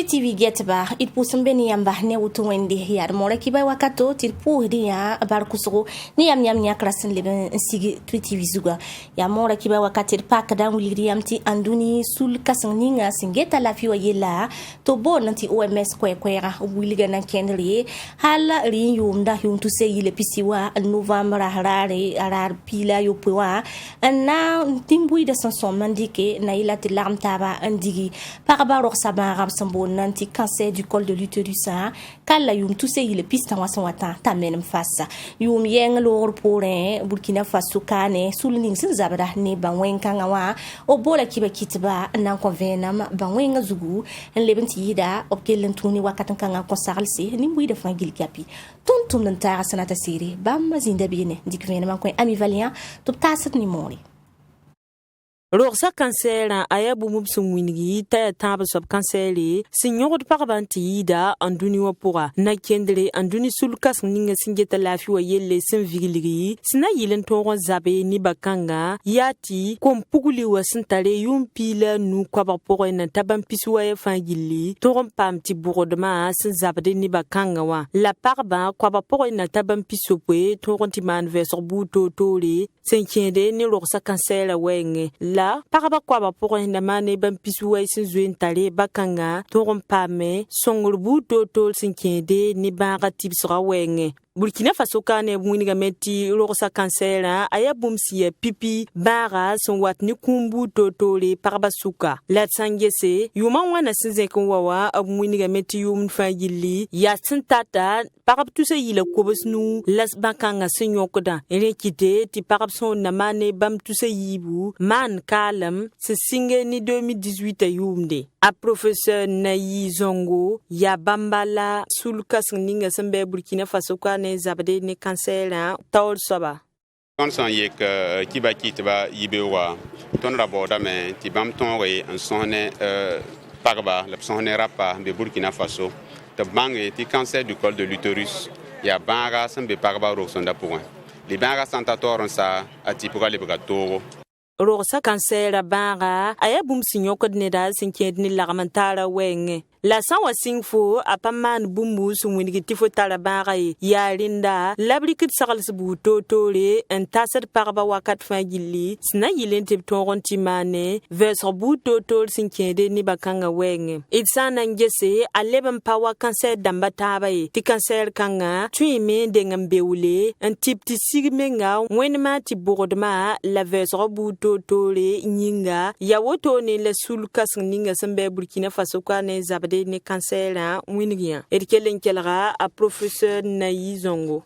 TV get ba it pusum beni yamba ne wutu wende yar mora ki ba wakato tir pu dia bar kusugo ni yam nya krasin leben sigi TV zuga ya mora ki ba wakatir pak dan wuliri yamti anduni sul kasan ninga singeta la fiwa yela to bon nanti OMS kwera wuliga na kendri hala ri yumda yumtu se yile pisiwa novembre harare arar pila yo puwa na timbui de sanson mandike na ila tilam taba andigi par ba rox saba rab nanti cancer du col de l'utérus kala yum tout se il piste en wasan wata tamen fassa yum yeng lor pore Burkina Faso kane sulning sin zabada ne banwen kanga wa o bola kiba kitba nan convenam banwen zugu en lebenti yida opkelen tuni wakatan kanga konsarlsi ni mbuida fangil kapi tontum nan tara sanata siri bam zinda bine dikvenam ko ami valian to tasat ni mori Rorsa kansera aya bumub sumwingi ta tab sob kanseri signor parbanti da anduni wapura na kendre anduni sulkas ninga singeta lafi wa yelle sin vigiligi sina yilen toron zabe ni bakanga yati kom puguli wa sintare yum pila nu kwaba pore na taban piswa ya fangili toron pam ti burodma sin zabde ni bakanga wa la parba kwaba pore na taban pisopwe toron ti man vesor buto tole senkende ni rorsa kansera wenge la paraba kwaba poko na mane ban pisuwa sin zuen tale bakanga toron pame songurbu totol sinkende ni baga tipsra wenge Burkina Faso kane mwiniga meti rorsa kansera aya bumsiya pipi baga son watni kumbu totole paraba suka la sangese yuma wana sinze kon wawa ab mwiniga meti yum fagili ya sintata parab tuse yila kobosnu las bakanga senyokoda rekite ti parab son na mane bam tuse yibu man kalam se singe ni 2018 yumde a professeur Nayi Zongo ya bambala sulkas ninga sembe Burkina Faso kane zabade ne kansera tawol soba Quand yek kiba kitba yibewa ton raboda me ti bam ton re en sonne parba le sonne rapa de Burkina Faso te bange ti cancer du col de l'utérus ya banga sembe parba ro sonda point les banga santatoron sa ati pour aller bagatoro Rorsa kansera banga aya bum sinyoko dneda sinked ni lagamantara wenge la sanwa singfo apaman bumbu sumwinigi tifo tala banga ya linda labrikit sagals buto tole en tasad parba wakat fagili sna yilen tip toron timane vesro buto tol sinkede ni bakanga wenge itsana ngese aleben pawa kanser damba tabaye ti kanser kanga tuime dengam bewule en tip ti sigmenga wenma ti borodma la vesro buto tole nyinga ya woto ne la sulkas ninga sembe Burkina Faso kane zabade ne kansera wingia erkelen kelra a professeur Nayi Zongo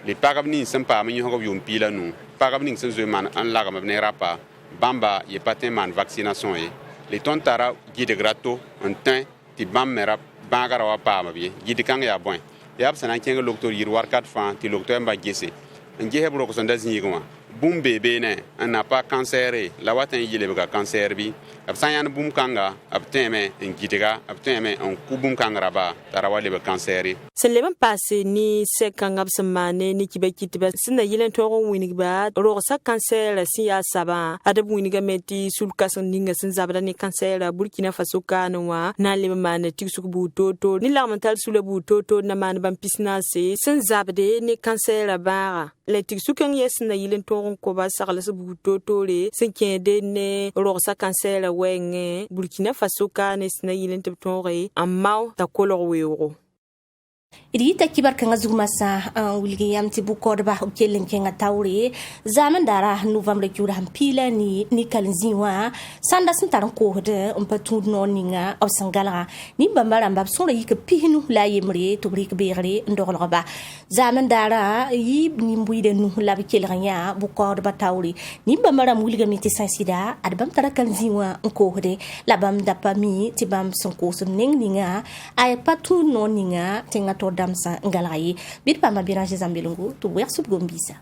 les parabni sempa mi hogo yum pila nu parabni se man an la gam ne rapa bamba ye patin man vaccination e les tontara guide grato un tin ti bam mera bangara wa pa ma bi guide kan ya bon ya absana kenga docteur yir war kat fan ti docteur mba gese nge hebro ko sonda zinigwa bum bebe ne n'a pas cancer la watin yile be cancer bi absan bum kanga abteme ngidega abteme on kubum kanga ba tarawale be cancer Seleban passé ni sekanga bsamane ni kibekitiba sinda yilen toron winigba rorsa cancer si ya saba adabu winiga meti sulkas ninga sinzabada ni cancer Burkina Faso kanwa na le mane tiksuku toto ni lamental sulabu toto na man bam pisnase sinzabade ni cancer bara le tiksukan yesna yilen toron ko ba saglas bu totore senkende ne rorsa cancer wenge Burkina Faso kane sna yilen totore amma ta kolor weuro Irita kibar kanga zugmasa wilgi yamti bukorba ukelen kenga tawre zaman dara novembre kyura hampila ni kalinziwa sanda sintaran ko de on patud no ninga o sangala ni bambara mbab sore yik pihinu la yemre to brik beere ndorloba zaman dara yib ni mbuide nu la bikelanya bukorba tawre ni bambara wilga miti sansida adbam tara kalinziwa ko de la bam dapami tibam sonko so ninga ay patud no ninga tenga damsa ngalaye bit pa mabiraje zambelungu to wersup gombisa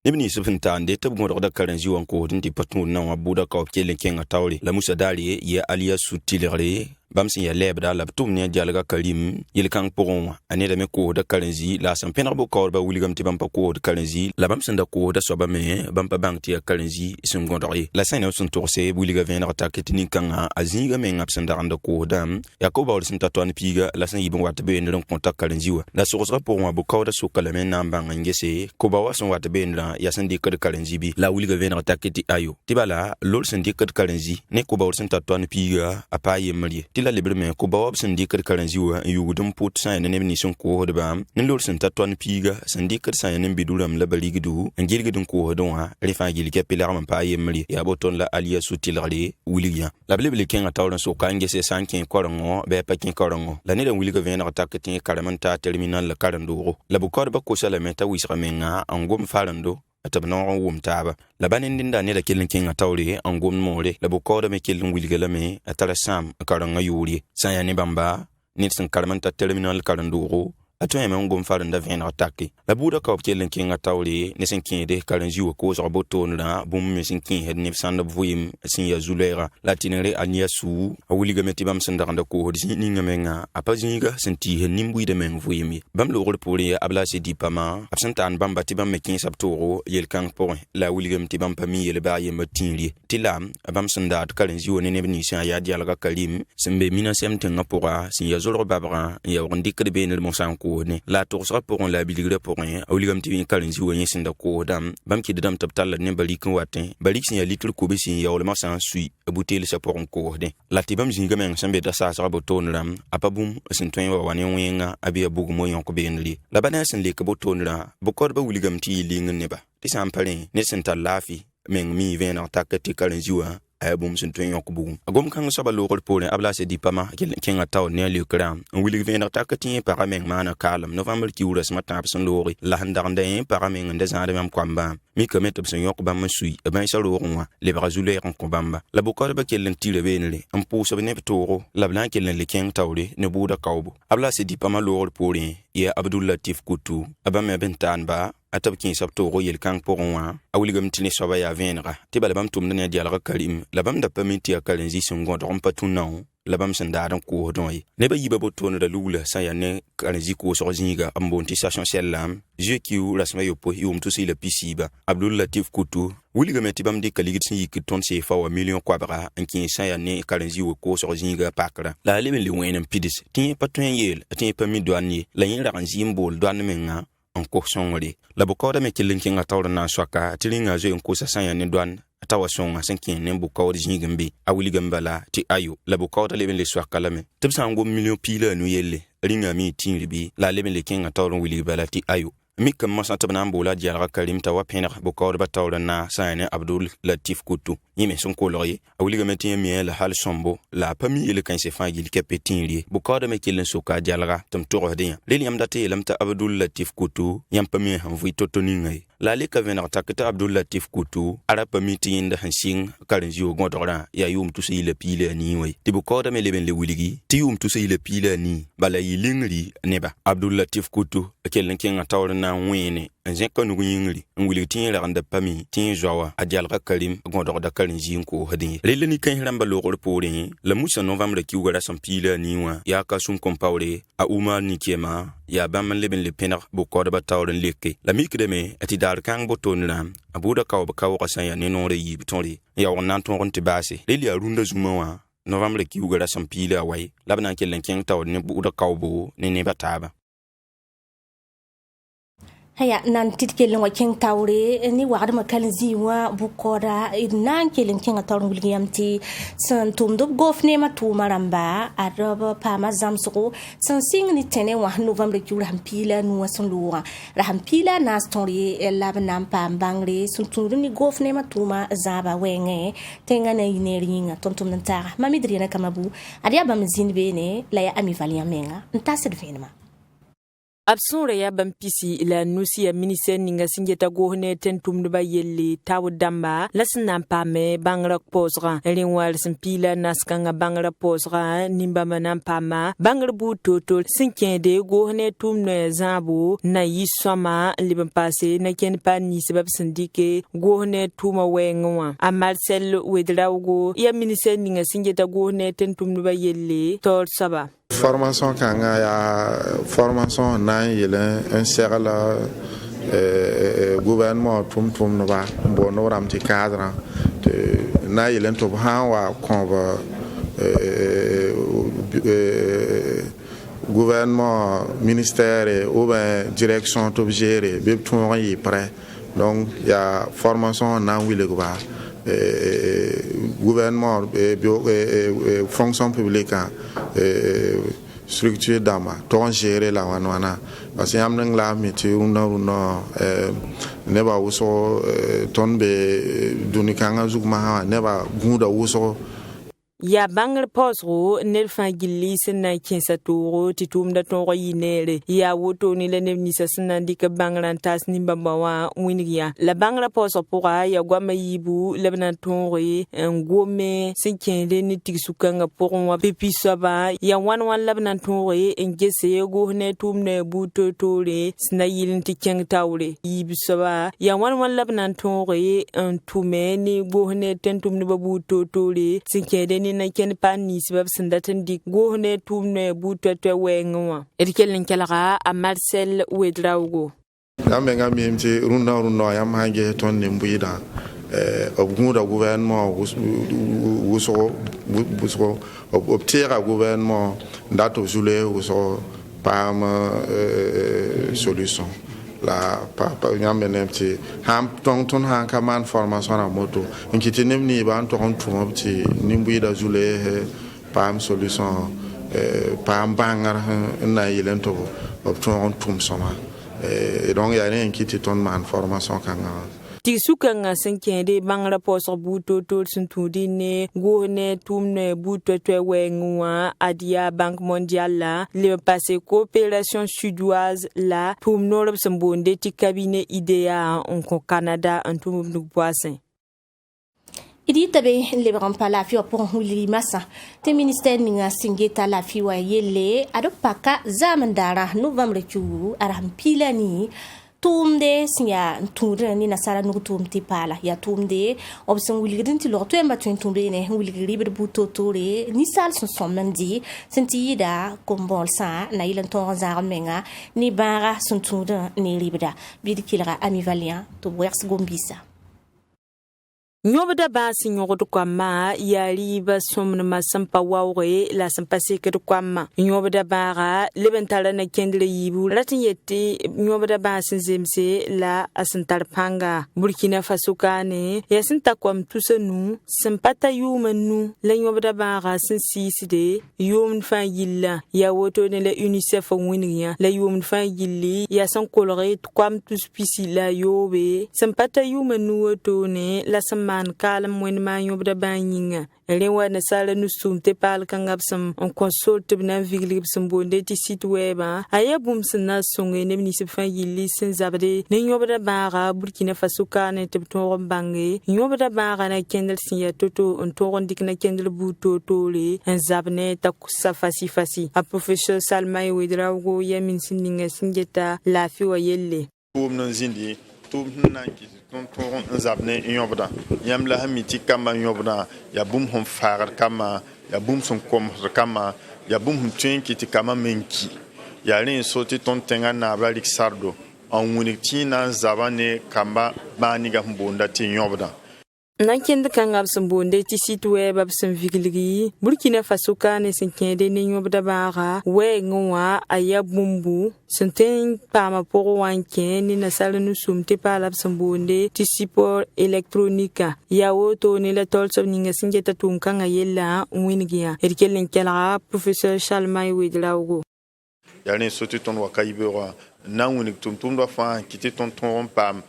Ibni subhintande tabgo da karan jiwan ko din di patun nan abuda ka kelen ken atawle la musa dali ya aliya sutilere bam sin ya lebda la tum ne jalga kalim yel kan pogon ane da me ko da karenzi la san penar bo ko ba wuligam ti bam pa ko da karenzi la bam sin da ko da so ba me bam pa bang ti karenzi isin gondori la san sun torse wuliga vener ta ketini kan azinga me ngap sin da anda ko dam ya ko ba sin ta to an piga la san yibon wat be ndon kontak karenzi wa la so so pogon bo ko da so kala me nan bang ngese ko ba wason wat be ndra ya san di ka karenzi bi la wuliga vener ta keti ayo tibala lol sin di ka karenzi ne ko ba sin ta to an piga apa yemri tila libre me ko ba sin di ka karenzi wa yugudum put san ne ni sun ko hoda bam ne lol sin ta to an piga san di ka san ne biduram la baligidu ngirgidun ko hodon wa rifa gilike pilar man pa yemri ya boton la aliya sutilare wuliga la blebele ken tawran so kan ngese sankin korongo be pakin korongo la ne da wuliga vener ta keti karamanta terminal la karando la bu ko ba ko sala meta wisra menga angom farando atabna wum taba la banin dinda ne da kilin kin atawre angom more la bu ko da me kilin wilga la me atara sam karanga yuri saya ne bamba ni san karamanta terminal karando atoy me ngom faranda vener attaque la buda ka kilin kin atawre ne sen kin de karanji ko so boton na bum me sen kin hed ne sanda vuim sin ya zulera la tinere anya su awuliga meti bam sanda kanda ko hodi ni ngamenga apazinga senti he nimbu de men vuimi bam lo gol pori abla se di pama absenta an bamba ti bam me kin sabtoro yel kan po la wuliga meti bam pami yel ba ye matinri tilam bam sanda at karanji woni ne bni sa ya dialga kalim sembe mina semten ngapora sin ya zolo babra ya wondi kede be ne mo san ko ne la to so pour la biligre pour rien awligam ti kalenzi woni sinda ko dam bam ki dam tabtal ne balikin watin balik sin ya litre ko be sin ya wala ma san sui abutel sa pour ko de la ti bam zinga men sambe da sa boton ram apabum sin twen wa wani wenga abi abugu mo yon ko be nli la bana sin le ko boton ra bokor ba wuligam ti lingin ne ba ti sam pare ne sin talafi men mi vena takati kalenzi wa ayabum sin twen yok bugum agom kan so ba lokol pole abla se di pama ken ataw ne le kram wili vener takati parameng mana kalam november ki uras mata abson lori la handar ndey parameng nda zande mam kwamba mi kamet abson yok bam sui ban sa lorwa le brazulé en kombamba la bokor ba kelen tire benle am pouso be ne toro la blan kelen le ken tawre ne buda kawbo abla se di pama lokol pole ya Abdul Latif Kutu abame bentan ba atab kin sabto go yel kan poronwa awligam tini soba ya venra tibala bam tum ne dialga karim labam da pamiti akalenzi sungon rom patunaw labam sandaran ko hodon ne ba yiba boton da lula sa ya ne kalenzi ko so zinga ambonti station sellam je ki u rasma yopo yum to si la pisiba Abdul Latif Kutu wuliga meti bam de kaligit sin yik ton se fa wa million kwabra ankin sa ya ne kalenzi ko so zinga pakra la leben li wenem pidis tin patun yel tin pami douanier la yin ranzi mbol douane menga en ko songole la bokoda me kilin kin atawra na swaka tilinga zo en ko sa sanya ne douane atawa songa sankin ne bokoda jingimbe awili gambala ti ayo la bokoda leben le swaka la me tibsa ngo million pila nu yelle ringa mi tin ribi la leben le kin atawra wili bala ti ayo mi kam masa tabna mbola dialga karim tawa penar bokoda batawra na sanya Abdul Latif Kutu yime son ko loye awliga meti mi la hal sombo la pami ile kan se fangil kepetin ri bokoda me kilin soka dialga tum toro de leli am date lamta Abdul Latif Kutu yam pami han vui totoni ngai la le ka venar takata Abdul Latif Kutu ara pami tin da hansing karin jiwo godora ya yum tu se ile pile ni wai ti bokoda me leben le wuligi ti yum tu se ile pile ni bala yilingri neba Abdul Latif Kutu kelen kin atawra na wene nzen kanu yingri nguli tin la anda pami tin jawa adialga karim godora karin jinko hadi lele ni kan hiramba lokor pore la musa novembre ki ugara sampila niwa ya ka sun kompawre a uma ni kema ya bam leben le penar bokoda batawren leke la mikdeme ati dar kan boton ram abuda ka ba ka san ya ne nore yi bitonri ya wonan ton ti base lele arunda zumawa novembre ki ugara sampila wai labna kelen ken taw ne buda kawbo ne bataba haya nan tit kelen wa king tawre ni wa'ad makalin ziwa bukora nan kelen king tawre williamti san tumdo gofne ma tumaramba araba pama zamsugo san sing ni tene wa november ki rampila nu wasan luwa rampila na story labnam pam bangre sun turu ni gofne ma tuma zaba wenge tenga na ineringa tontum nantara mamidrina kamabu adia bam zinbene la ya ami valiamenga ntasid venema Absore ya bampisi la nusi ya ministère ninga singeta gohne ten tumduba yelle tawu damba lasna pame bangra posra elingwal simpila naskanga bangra posra nimba manam pama bangra butoto sinkende gohne tumne zabu na yisoma liban passé na ken pani sebab sindike gohne tuma wengwa a Marcel Wedrawgo ya ministère ninga singeta gohne ten tumduba yelle tor saba formation kanga ya formation na yele un cercle gouvernement tum no ba bono ramti cadre de na yele to ha wa konva gouvernement ministère ou ben direction to gérer be tout yi prêt donc il y a formation na wile go ba gouvernement fonction publique structure d'ama to gérer la wana parce que amnang la meti uno neba uso tonbe dunikanga zugma neba gunda uso ya bangal posro nelfa gilli sena kinsa toro titum da toro yinere ya woto ni le nisa sena dika banglan tas ni bambawa winigia la bangla posro pora ya gwama yibu lebna toro ngome sinkende ni tiksukanga porwa pepi saba ya wan lebna toro ngese go ne tumne buto tore sna yilin tikeng tawle yibu saba ya wan lebna toro tume ni go ne tentum ni babuto tore sinkende na ken pani sibab sindatan dik gohne tumne butete wengwa edikel nkelaga a Marcel Wedrawgo nambe ngami mti runda yam hange ton ne mbuida obgunda gouvernement wuso obtira gouvernement ndato jule wuso pam solution la papa nyambe nemti ham ton han kaman formation a moto nkiti nemni ban ton tumobti nimbuida jule pam solution pam bangar na yelento obton tum soma et donc ya rien nkiti ton man formation kanga tisukanga senkende bangra poso buto to suntudi ne gohne tumne buto to wengwa adia banque mondiale le passé coopération suédoise la tum norb sambonde ti cabinet idea on Canada en tum nu poisson idi tabe lebran pala fi opon huli masa te ministère ninga singeta la fi wa yele adopaka zamandara novembre chu aram pilani tumde sinya tumde ni nasara nu tumti pala ya tumde obsen wilgidin ti lo to emba tumde ne wilgiri be buto tore ni sal son somnandi senti da kombol sa na ilan ton zar menga ni bara son tumde ni libda bidikilra ami valiant to wers gombisa Nyobda basi nyogoto kwama yali ba somna masampa wawre la sampa seket kwama nyobda bara lebentala na kendle yibu latin yeti nyobda basi zemse la asantar panga Burkina Faso kane yasinta kwam tusanu sampata yumanu la nyobda bara sinsiside yum fa yilla ya woto ne la UNICEF winiya la yum fa yilli ya san kolore kwam tuspisi la yobe sampata yumanu woto ne la man kalam wen ma yobda banyinga rewa na sala nu sumte pal kangabsam on consulte bna viglibsam bonde ti site web ayabum sna songe ne ni sefa yili sen zabade ne yobda bara Burkina Faso kane te to bange yobda bara na kendel sinya toto on to dik na kendel buto tole en zabne ta kusa fasi a professeur Salmai Wedrawgo yamin sininga singeta la fi wa yelle non zindi tum nanki ton zabne yobda yam la hamiti kama yobda ya bum hom fagar kama ya bum son kom kama ya bum hum twenki ti kama menki ya rin soti ton tenga na balik sardo en wuniti na zabane kamba bani ga mbonda ti yobda Nankende kangab sambonde ti site web ab sam vigligi Burkina Faso kane sinkende ne nyobda bara we ngwa aya bumbu senten pama poro wanke ni nasala nu sumte pala sambonde ti support électronica ya woto ne la tolso ninga singeta tunkanga yella wingia erkelen kala professeur Salmai Wedrawgo ya ne soti ton wakaibera na wunik tum do fa kiti ton pam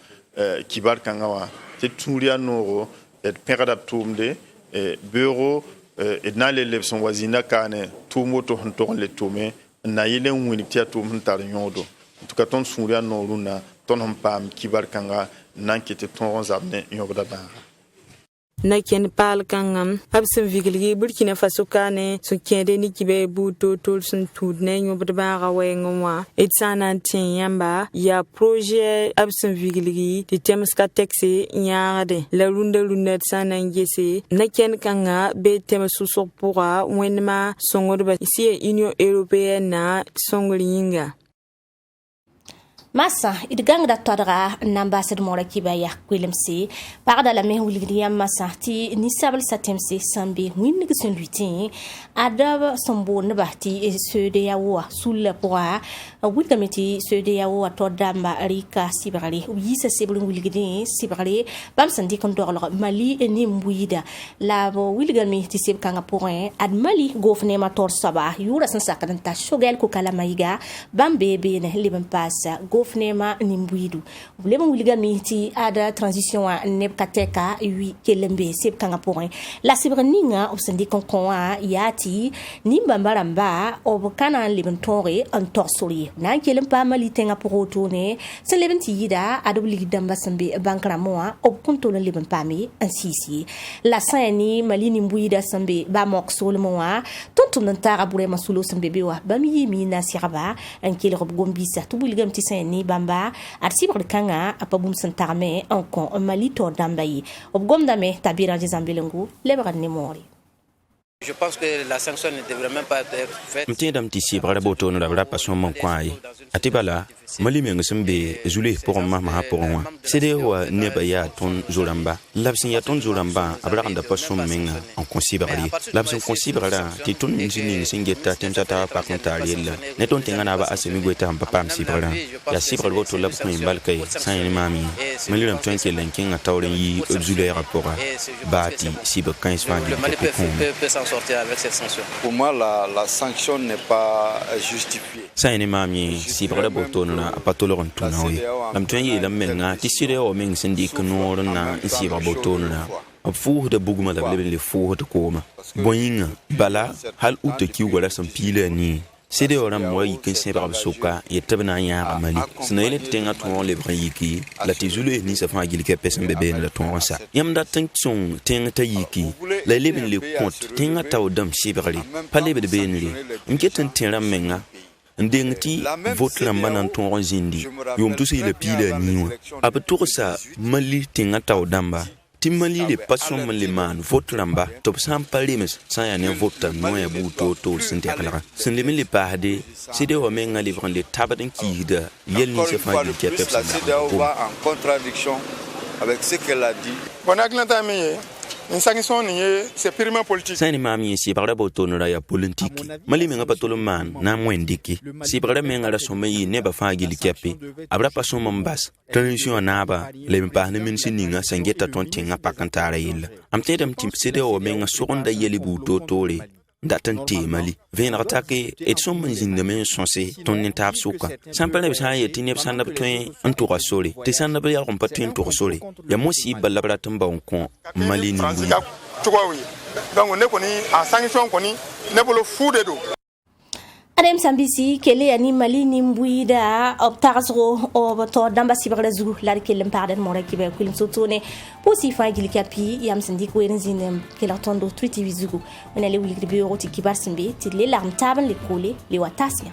kibar kangawa te turia noro et peradap tumde bureau et na le lebson wazina kane tumo to le tume na yele wuni tia tum tar nyodo tout cas ton souria no runa ton pam kibar kanga nan kete ton zabne yobda ba na ken pal kangam absen vigilgi burkina faso kane so kende ni kibe buto tol sun tudne nyobda ba ga wengwa etsana tin yamba ya projet absen vigilgi de temska taxi nyaade la runda sana ngese na ken kanga be tem susok pourra wenma songorba ici union européenne na songolinga massa idgang da todra nambasir mora kibaya kwilemsi parda la mehulgriya massa ti nisabal satemsi sambi winnig sun lutin adab sombo ne bahti sede yawa sulla poa wulgamiti sede yawa todamba rika sibali yisa sebulun wulgidi sibali bam sandi kon dorlo mali eni mbuida la wulgami ti seb kanga point ad mali gofne ma tor saba yura san sakanta shogel ko kala maiga bam bebe ne liban passa fnema nimbuidu bulema wuliga miti ada transition a nebkateka wi kelembe seb kanga point la sibreninga obsendi konkonwa yati nimba mbaramba obkana liben tore en torsori na kelem pa mali tenga porotone se leben tida adu ligdamba sambe bankra moa obkunto liben pami ansisi la sani mali nimbuida sambe ba moksol moa tonton ntara bulema sulo sambe bewa bami mi nasiraba en kel rob gombisa to buliga mti sani bamba arsibre kanga apabum santarme enkon malito dambayi obgomdame tabira jezambelengu lebra nemori. Je pense que la sanction ne devrait même pas être faite. M'tendam tisi bra boto no la passion mon kwai atibala mali meng sembe zule pour ma pour moi c'est wa neba ya ton zolamba labsin ya ton zolamba abra anda passion menga en considéré labsin considéré ti ton njini singeta tentata pa kontali ne ton tengana ba asemi gweta papa msibra ya sibra boto lab ko imbalkay san mami mali lam tonke lenkin atawren yi zule rapport bati sibra 15 fois sortir avec cette sanction. Pour moi, la sanction n'est pas justifiée. Ça est mami si par la boutone na patolon tunawi. Lam twenye la menga tisire o meng syndic no na ici par boutone na. A four de bougma da leben le four de koma. Boyinga bala hal ou te ki wala son pile ni. C'est de oram moi qui se par soka et tabna ya mali. Snele tenga ton le briki la tizulu ni sa fa gilke pesen bebe la ton sa. Yam da tenction tenga tayiki la leben le compte tenga taw dam sibrali pa lebe de benli. Mketen tenra menga ndengti vote la manan ton zindi. Yom tout c'est le pile ni. Ap tour sa mali tenga taw damba. Timali le passion le man vote lamba top sam palimes sans ya ne vote no ya buto to sente kala sen le mili pahde c'est de homenga livre les tabaden qui de yel ni se fa de pepsi c'est en contradiction avec ce qu'elle a dit bonaglantam une sanction c'est purement politique. Sani mami si par la botono ya politique. Mali menga patolo man na mwendiki. Si par la menga la someyi ne ba fa gili kepi. Abra paso mambas. Transition anaba le mpa ne min sininga sangeta ton tinga pakantara yilla. Amtedam tim sede o menga soronda yeli buto tole. Datante mali vien ratake et son manzing de men sonsé ton intap souka sample ne sa yeti ne sanda betwen entoura sole te sanda be ya rompa twen tour sole ya mosi balabra tamba on kon mali ni donc ne koni a sanction koni ne bolo fude do adem sambisi kele ani mali ni mbuida optarsro obato damba sibrazu la kelem parden mora kibe kulim sotone posi fa gili kapi yam sindik wen zinem kela tondo tweet vizugo on ale wuli gribe roti kibar simbe ti le larm taban le kole le watasya